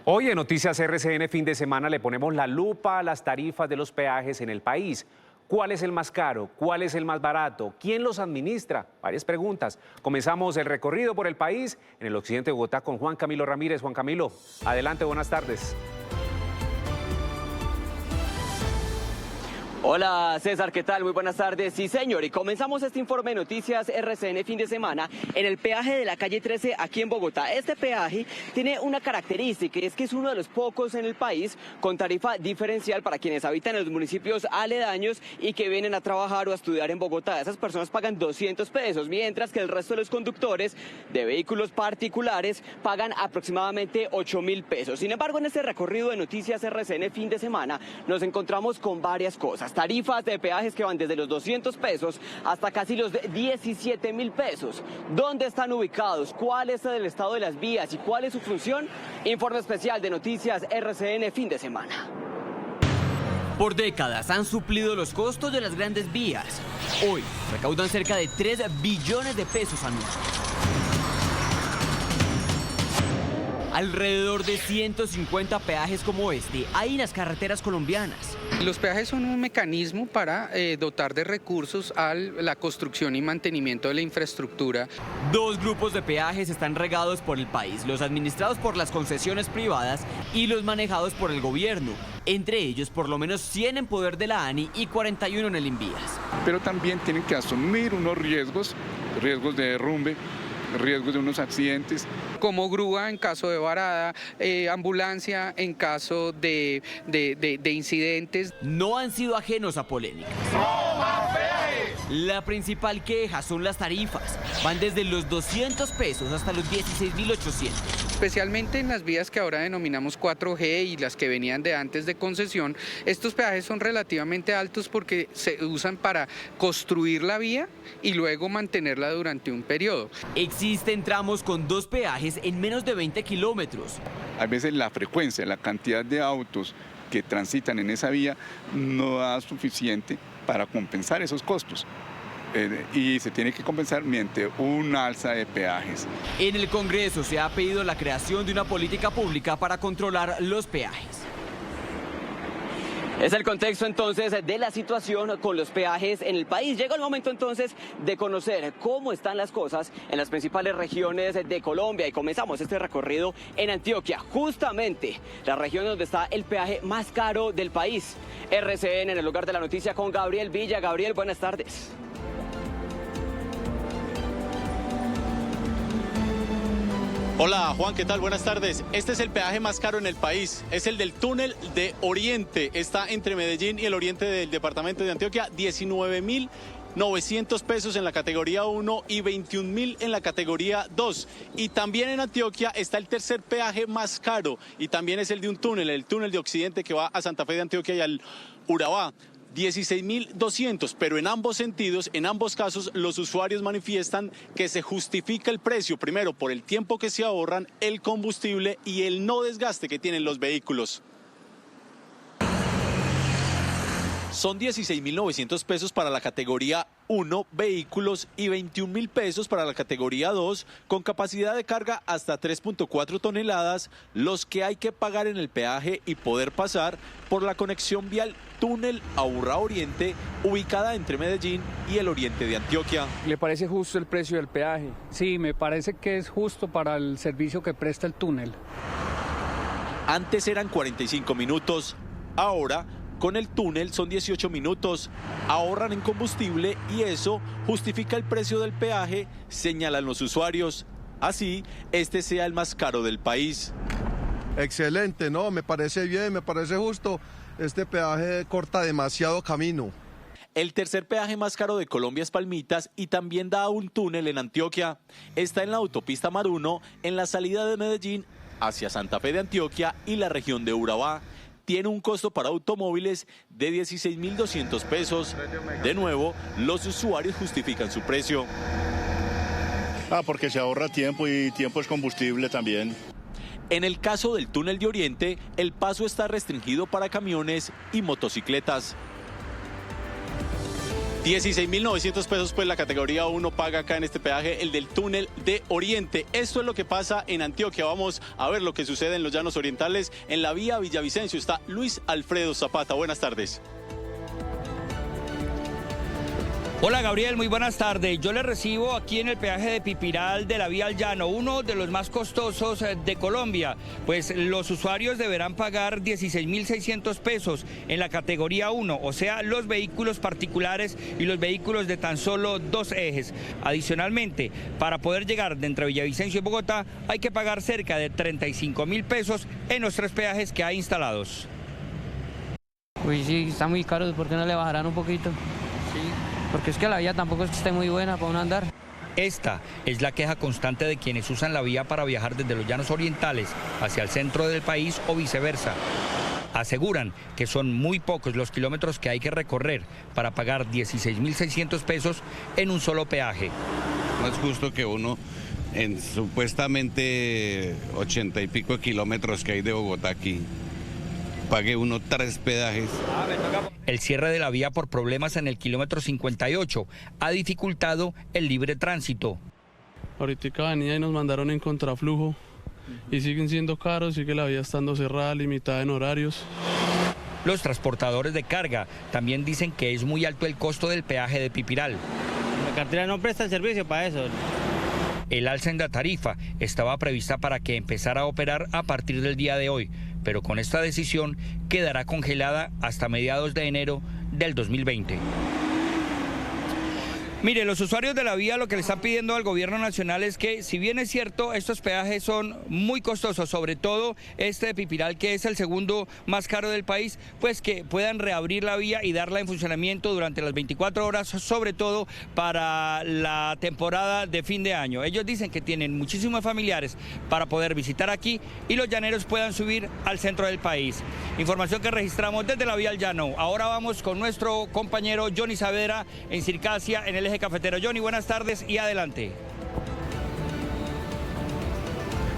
Hoy en Noticias RCN Fin de Semana le ponemos la lupa a las tarifas de los peajes en el país. ¿Cuál es el más caro? ¿Cuál es el más barato? ¿Quién los administra? Varias preguntas. Comenzamos el recorrido por el país en el occidente de Bogotá con Juan Camilo Ramírez. Juan Camilo, adelante, buenas tardes. Hola César, ¿qué tal? Muy buenas tardes. Sí señor, y comenzamos este informe de Noticias RCN Fin de Semana en el peaje de la calle 13 aquí en Bogotá. Este peaje tiene una característica y es que es uno de los pocos en el país con tarifa diferencial para quienes habitan en los municipios aledaños y que vienen a trabajar o a estudiar en Bogotá. Esas personas pagan 200 pesos, mientras que el resto de los conductores de vehículos particulares pagan aproximadamente 8.000 pesos. Sin embargo, en este recorrido de Noticias RCN Fin de Semana nos encontramos con varias cosas. Tarifas de peajes que van desde los 200 pesos hasta casi los 17.000 pesos. ¿Dónde están ubicados? ¿Cuál es el estado de las vías y cuál es su función? Informe especial de Noticias RCN Fin de Semana. Por décadas han suplido los costos de las grandes vías. Hoy recaudan cerca de 3 billones de pesos anuales. Alrededor de 150 peajes como este hay en las carreteras colombianas. Los peajes son un mecanismo para dotar de recursos a la construcción y mantenimiento de la infraestructura. 2 grupos de peajes están regados por el país, los administrados por las concesiones privadas y los manejados por el gobierno. Entre ellos, por lo menos 100 en poder de la ANI y 41 en el Invías. Pero también tienen que asumir unos riesgos de derrumbe, riesgos de unos accidentes. Como grúa en caso de varada, ambulancia en caso de incidentes. No han sido ajenos a polémicas. La principal queja son las tarifas. Van desde los 200 pesos hasta los 16.800. Especialmente en las vías que ahora denominamos 4G y las que venían de antes de concesión, estos peajes son relativamente altos porque se usan para construir la vía y luego mantenerla durante un periodo. Existen tramos con 2 peajes en menos de 20 kilómetros. A veces la frecuencia, la cantidad de autos que transitan en esa vía no da suficiente para compensar esos costos. Y se tiene que compensar mediante un alza de peajes. En el Congreso se ha pedido la creación de una política pública para controlar los peajes. Es el contexto entonces de la situación con los peajes en el país. Llega el momento entonces de conocer cómo están las cosas en las principales regiones de Colombia y comenzamos este recorrido en Antioquia, justamente la región donde está el peaje más caro del país. RCN en el lugar de la noticia con Gabriel Villa. Gabriel, buenas tardes. Hola Juan, ¿qué tal? Buenas tardes. Este es el peaje más caro en el país, es el del túnel de Oriente, está entre Medellín y el oriente del departamento de Antioquia, 19.900 pesos en la categoría 1 y 21.000 en la categoría 2. Y también en Antioquia está el tercer peaje más caro y también es el de un túnel, el túnel de Occidente que va a Santa Fe de Antioquia y al Urabá. 16.200, pero en ambos sentidos, en ambos casos, los usuarios manifiestan que se justifica el precio, primero por el tiempo que se ahorran, el combustible y el no desgaste que tienen los vehículos. Son 16.900 pesos para la categoría 1, vehículos, y 21.000 pesos para la categoría 2, con capacidad de carga hasta 3.4 toneladas, los que hay que pagar en el peaje y poder pasar por la conexión vial túnel Aburrá Oriente, ubicada entre Medellín y el oriente de Antioquia. ¿Le parece justo el precio del peaje? Sí, me parece que es justo para el servicio que presta el túnel. Antes eran 45 minutos, ahora con el túnel son 18 minutos, ahorran en combustible y eso justifica el precio del peaje, señalan los usuarios. Así, este sea el más caro del país. Excelente, no, me parece bien, me parece justo. Este peaje corta demasiado camino. El tercer peaje más caro de Colombia es Palmitas y también da un túnel en Antioquia. Está en la autopista Maruno, en la salida de Medellín hacia Santa Fe de Antioquia y la región de Urabá. Tiene un costo para automóviles de 16.200 pesos. De nuevo, los usuarios justifican su precio. Porque se ahorra tiempo y tiempo es combustible también. En el caso del túnel de Oriente, el paso está restringido para camiones y motocicletas. 16.900 pesos pues la categoría 1 paga acá en este peaje, el del túnel de Oriente. Esto es lo que pasa en Antioquia. Vamos a ver lo que sucede en los llanos orientales. En la vía Villavicencio está Luis Alfredo Zapata. Buenas tardes. Hola Gabriel, muy buenas tardes. Yo le recibo aquí en el peaje de Pipiral de la vía al llano, uno de los más costosos de Colombia. Pues los usuarios deberán pagar 16.600 pesos en la categoría 1, o sea, los vehículos particulares y los vehículos de tan solo 2 ejes. Adicionalmente, para poder llegar de entre Villavicencio y Bogotá, hay que pagar cerca de 35.000 pesos en los 3 peajes que hay instalados. Uy, sí, está muy caro, ¿por qué no le bajarán un poquito? Sí. Porque es que la vía tampoco es que esté muy buena para uno andar. Esta es la queja constante de quienes usan la vía para viajar desde los llanos orientales hacia el centro del país o viceversa. Aseguran que son muy pocos los kilómetros que hay que recorrer para pagar 16.600 pesos en un solo peaje. No es justo que uno en supuestamente 80 y pico de kilómetros que hay de Bogotá aquí pague uno 3 peajes. El cierre de la vía por problemas en el kilómetro 58 ha dificultado el libre tránsito. Ahorita venía y nos mandaron en contraflujo y siguen siendo caros, sigue la vía estando cerrada, limitada en horarios. Los transportadores de carga también dicen que es muy alto el costo del peaje de Pipiral. La cartera no presta el servicio para eso. El alza en la tarifa estaba prevista para que empezara a operar a partir del día de hoy, pero con esta decisión quedará congelada hasta mediados de enero del 2020. Mire, los usuarios de la vía lo que le están pidiendo al gobierno nacional es que, si bien es cierto, estos peajes son muy costosos, sobre todo este de Pipiral, que es el segundo más caro del país, pues que puedan reabrir la vía y darla en funcionamiento durante las 24 horas, sobre todo para la temporada de fin de año. Ellos dicen que tienen muchísimos familiares para poder visitar aquí y los llaneros puedan subir al centro del país. Información que registramos desde la vía al llano. Ahora vamos con nuestro compañero Johnny Saavedra en Circasia, en el eje cafetero. Johnny, buenas tardes y adelante.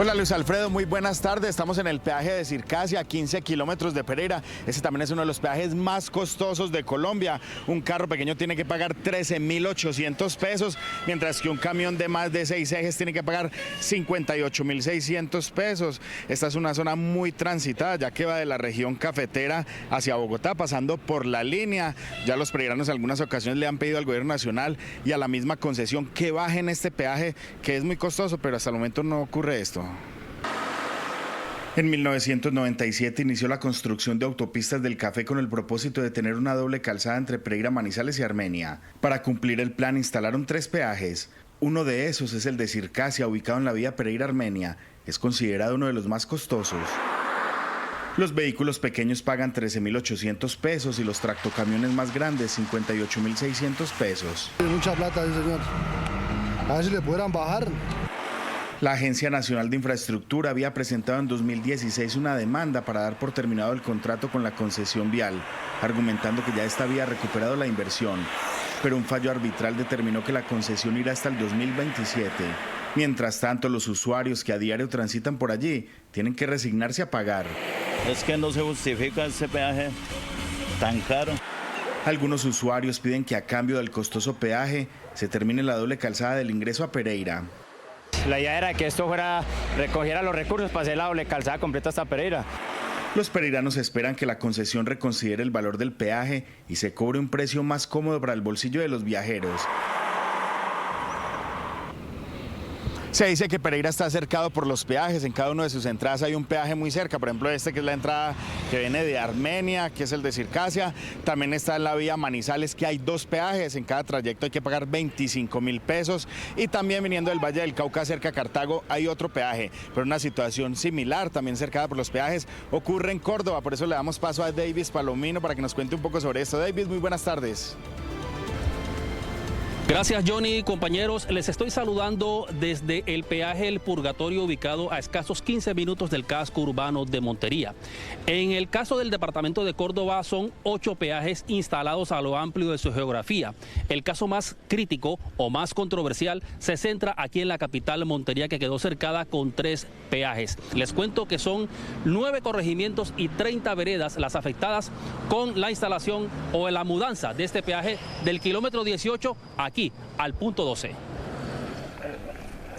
Hola Luis Alfredo, muy buenas tardes. Estamos en el peaje de Circasia, a 15 kilómetros de Pereira. Ese también es uno de los peajes más costosos de Colombia. Un carro pequeño tiene que pagar 13.800 pesos, mientras que un camión de más de 6 ejes tiene que pagar 58.600 pesos. Esta es una zona muy transitada, ya que va de la región cafetera hacia Bogotá, pasando por la línea. Ya los pereiranos en algunas ocasiones le han pedido al gobierno nacional y a la misma concesión que bajen este peaje, que es muy costoso, pero hasta el momento no ocurre esto. En 1997 inició la construcción de autopistas del café con el propósito de tener una doble calzada entre Pereira, Manizales y Armenia. Para cumplir el plan instalaron 3 peajes. Uno de esos es el de Circasia, ubicado en la vía Pereira-Armenia. Es considerado uno de los más costosos. Los vehículos pequeños pagan 13.800 pesos y los tractocamiones más grandes 58.600 pesos. Mucha plata, señor. A ver si le pudieran bajar. La Agencia Nacional de Infraestructura había presentado en 2016 una demanda para dar por terminado el contrato con la concesión vial, argumentando que ya esta había recuperado la inversión. Pero un fallo arbitral determinó que la concesión irá hasta el 2027. Mientras tanto, los usuarios que a diario transitan por allí tienen que resignarse a pagar. Es que no se justifica ese peaje tan caro. Algunos usuarios piden que a cambio del costoso peaje se termine la doble calzada del ingreso a Pereira. La idea era que esto recogiera los recursos para hacer la doble calzada completa hasta Pereira. Los pereiranos esperan que la concesión reconsidere el valor del peaje y se cobre un precio más cómodo para el bolsillo de los viajeros. Se dice que Pereira está cercado por los peajes. En cada una de sus entradas hay un peaje muy cerca. Por ejemplo, este que es la entrada que viene de Armenia, que es el de Circasia. También está en la vía Manizales, que hay 2 peajes. En cada trayecto hay que pagar 25.000 pesos. Y también viniendo del Valle del Cauca, cerca a Cartago, hay otro peaje. Pero una situación similar, también cercada por los peajes, ocurre en Córdoba. Por eso le damos paso a Davis Palomino para que nos cuente un poco sobre esto. Davis, muy buenas tardes. Gracias, Johnny. Compañeros, les estoy saludando desde el peaje El Purgatorio, ubicado a escasos 15 minutos del casco urbano de Montería. En el caso del departamento de Córdoba, son 8 peajes instalados a lo amplio de su geografía. El caso más crítico o más controversial se centra aquí en la capital, Montería, que quedó cercada con 3 peajes. Les cuento que son 9 corregimientos y 30 veredas las afectadas con la instalación o la mudanza de este peaje del kilómetro 18 aquí al punto 12.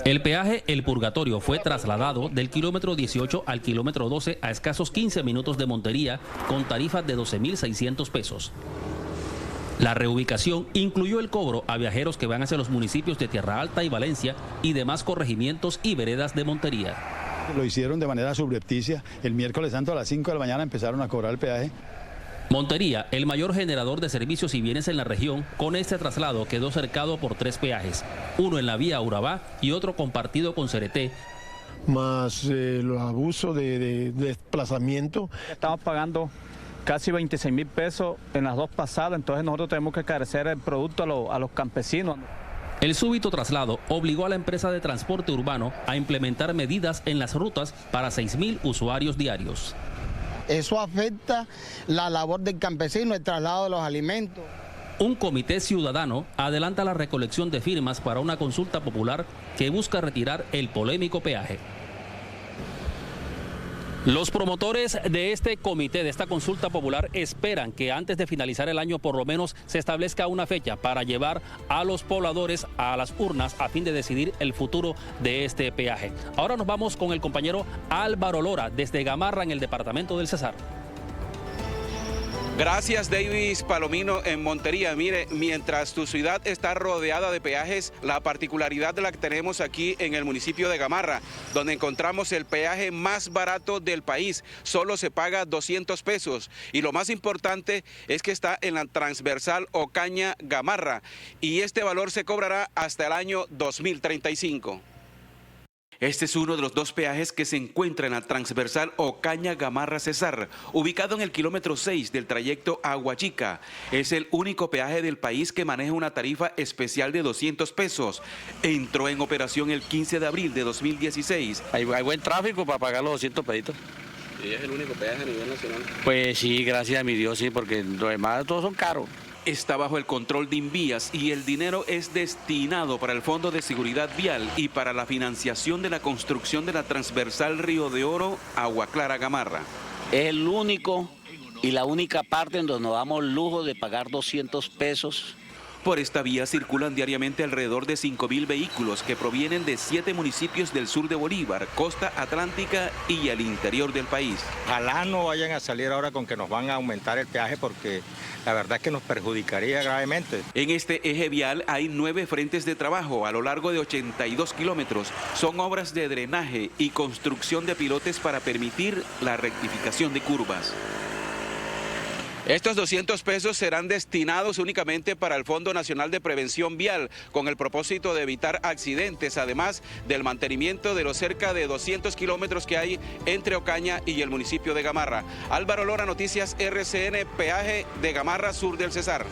El peaje El Purgatorio fue trasladado del kilómetro 18 al kilómetro 12 a escasos 15 minutos de Montería con tarifas de 12.600 pesos. La reubicación incluyó el cobro a viajeros que van hacia los municipios de Tierra Alta y Valencia y demás corregimientos y veredas de Montería. Lo hicieron de manera subrepticia. El miércoles santo a las 5 de la mañana empezaron a cobrar el peaje. Montería, el mayor generador de servicios y bienes en la región, con este traslado quedó cercado por 3 peajes, uno en la vía Urabá y otro compartido con Cereté. Más los abusos de desplazamiento. Estamos pagando casi 26.000 pesos en las 2 pasadas, entonces nosotros tenemos que carecer el producto a los campesinos. El súbito traslado obligó a la empresa de transporte urbano a implementar medidas en las rutas para 6.000 usuarios diarios. Eso afecta la labor del campesino, el traslado de los alimentos. Un comité ciudadano adelanta la recolección de firmas para una consulta popular que busca retirar el polémico peaje. Los promotores de este comité, de esta consulta popular, esperan que antes de finalizar el año por lo menos se establezca una fecha para llevar a los pobladores a las urnas a fin de decidir el futuro de este peaje. Ahora nos vamos con el compañero Álvaro Lora desde Gamarra, en el departamento del Cesar. Gracias, Davis Palomino en Montería. Mire, mientras tu ciudad está rodeada de peajes, la particularidad de la que tenemos aquí en el municipio de Gamarra, donde encontramos el peaje más barato del país, solo se paga 200 pesos. Y lo más importante es que está en la transversal Ocaña-Gamarra, y este valor se cobrará hasta el año 2035. Este es uno de los 2 peajes que se encuentra en la transversal Ocaña-Gamarra-Cesar, ubicado en el kilómetro 6 del trayecto Aguachica. Es el único peaje del país que maneja una tarifa especial de 200 pesos. Entró en operación el 15 de abril de 2016. Hay buen tráfico para pagar los 200 pesitos. ¿Y es el único peaje a nivel nacional? Pues sí, gracias a mi Dios, sí, porque los demás todos son caros. Está bajo el control de Invías y el dinero es destinado para el Fondo de Seguridad Vial y para la financiación de la construcción de la transversal Río de Oro, Agua Clara, Gamarra. Es el único y la única parte en donde nos damos lujo de pagar 200 pesos. Por esta vía circulan diariamente alrededor de 5.000 vehículos que provienen de 7 municipios del sur de Bolívar, costa atlántica y el interior del país. Ojalá no vayan a salir ahora con que nos van a aumentar el peaje, porque la verdad es que nos perjudicaría gravemente. En este eje vial hay 9 frentes de trabajo a lo largo de 82 kilómetros. Son obras de drenaje y construcción de pilotes para permitir la rectificación de curvas. Estos 200 pesos serán destinados únicamente para el Fondo Nacional de Prevención Vial, con el propósito de evitar accidentes, además del mantenimiento de los cerca de 200 kilómetros que hay entre Ocaña y el municipio de Gamarra. Álvaro Lora, Noticias RCN, peaje de Gamarra, sur del Cesar.